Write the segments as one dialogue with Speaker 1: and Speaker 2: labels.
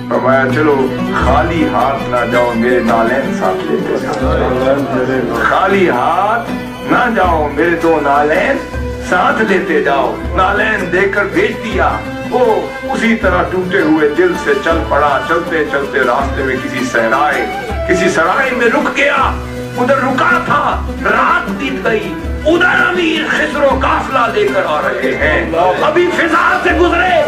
Speaker 1: فرمایا چلو خالی ہاتھ نہ جاؤ، میرے نالین ساتھ لیتے جاؤ، خالی ہاتھ نہ جاؤ، میرے دو نالین ساتھ لیتے جاؤ۔ نالین دے کر بھیج دیا، وہ اسی طرح ٹوٹے ہوئے دل سے چل پڑا۔ چلتے چلتے راستے میں کسی سرائے میں رک گیا، ادھر رکا تھا، رات بیت گئی، ادھر امیر خسرو قافلہ لے کر آ رہے ہیں، ابھی فضا سے گزرے،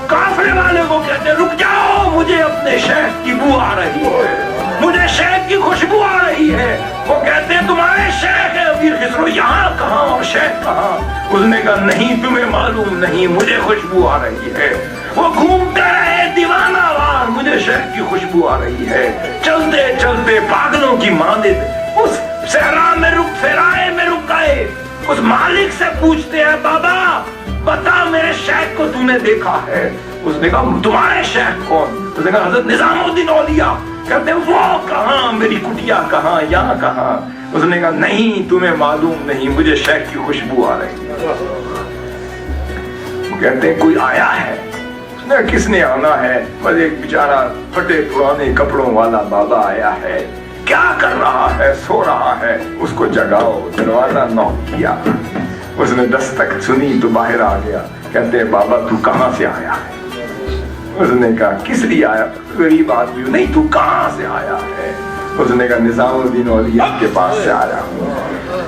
Speaker 1: قافلے والے کو کہتے رک جاؤ، مجھے اپنے شیخ کی بو آ رہی ہے، مجھے شیخ کی خوشبو آ رہی ہے۔ وہ کہتے ہیں تمہارے شیخ ہے امیر خسرو، یہاں کہاں اور شیخ کہاں؟ اس نے کہا نہیں، تمہیں معلوم نہیں، مجھے خوشبو آ رہی ہے۔ وہ گھومتے رہے دیوانہ وار، مجھے شیخ کی خوشبو آ رہی ہے۔ چلتے چلتے پاگلوں کی مانند اس صحرا میں سرائے میں رک گئے۔ اس مالک سے پوچھتے ہیں بابا بتا میرے شیخ کو تم نے دیکھا ہے؟ اس نے کہا تمہارے شیخ کون؟ اس نے کہا حضرت نظام الدین اولیاء۔ کہتے ہیں وہ کہاں، میری کٹیا کہاں، یہاں کہاں؟ اس نے کہا نہیں، تمہیں معلوم نہیں، مجھے شیخ کی خوشبو آ رہی ہے۔ کہتے ہیں کوئی آیا ہے؟ اس نے کہا کس نے آنا ہے؟ بس ایک بیچارہ پھٹے پرانے کپڑوں والا بابا آیا ہے۔ کیا کر رہا ہے؟ سو رہا ہے، اس کو جگاؤ۔ دروازہ نوک کیا، اس نے دستک سنی تو باہر آ گیا۔ کہتے ہیں بابا تو کہاں سے آیا ہے؟ اس نے کہا کس لیے آیا؟ غریب آدمی۔ نہیں تو کہاں سے آیا ہے؟ اس نے کہا نظام الدین اولیاء کے پاس سے آیا ہوں،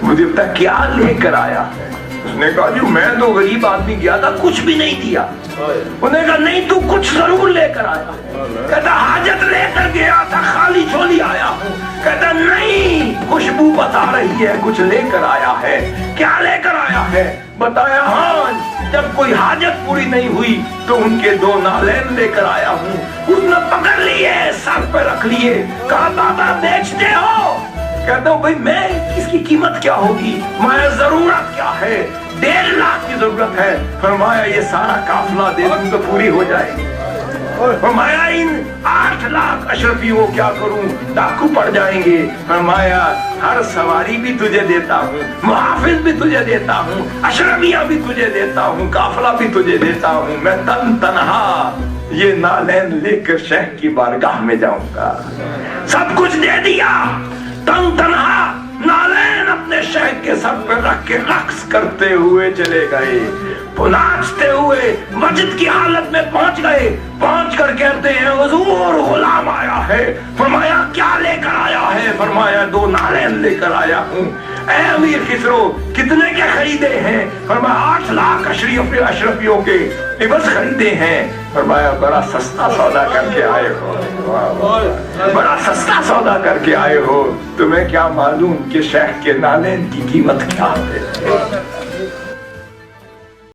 Speaker 1: مجھے بتا کیا لے کر آیا ہے؟ اس نے کہا جو میں تو غریب آدمی گیا تھا، کچھ بھی نہیں دیا۔ انہوں نے کہا نہیں تو کچھ ضرور لے کر آیا ہے۔ کہتا حاجت لے کر گیا تھا، خالی جھولی آیا ہوں۔ کہتا نہیں، خوشبو بتا رہی ہے کچھ لے کر آیا ہے۔ کیا لے کر آیا ہے؟ بتایا ہاں جب کوئی حاجت پوری نہیں ہوئی تو ان کے دو نالین لے کر آیا ہوں۔ اس نے پکڑ لیے، سر پہ رکھ لیے، کہا بابا بیچتے ہو؟ کہتا ہوں بھائی میں اس کی قیمت کیا ہوگی؟ میں ضرورت کیا ہے؟ 1.5 لاکھ کی ضرورت ہے۔ فرمایا یہ سارا قافلہ دے دوں تو پوری ہو جائے گی۔ فرمایا ان 8 لاکھ اشرفیوں کیا کروں، ڈاکو پڑ جائیں گے۔ فرمایا ہر سواری بھی تجھے دیتا ہوں، محافظ بھی تجھے دیتا ہوں، اشرفیہ بھی تجھے دیتا ہوں، قافلہ بھی تجھے دیتا ہوں، میں تنہا یہ نالین لے کر شیخ کی بارگاہ میں جاؤں گا۔ سب کچھ دے دیا، تنہا نالین اپنے شیخ کے سر پہ رکھ کے رقص کرتے ہوئے چلے گئے، ناچتے ہوئے مسجد کی حالت میں پہنچ گئے۔ پہنچ کر کہتے ہیں حضور غلام آیا ہے۔ فرمایا کیا لے کر آیا ہے؟ فرمایا 2 نالین لے کر آیا ہوں۔ اے امیر خسرو کتنے کے خریدے ہیں؟ فرمایا 8 لاکھ اشرفیوں کے عوض خریدے ہیں۔ فرمایا بڑا سستا سودا کر کے آئے ہو، بڑا سستا سودا کر کے آئے ہو، تمہیں کیا معلوم کہ شیخ کے نالین کی قیمت کیا ہے؟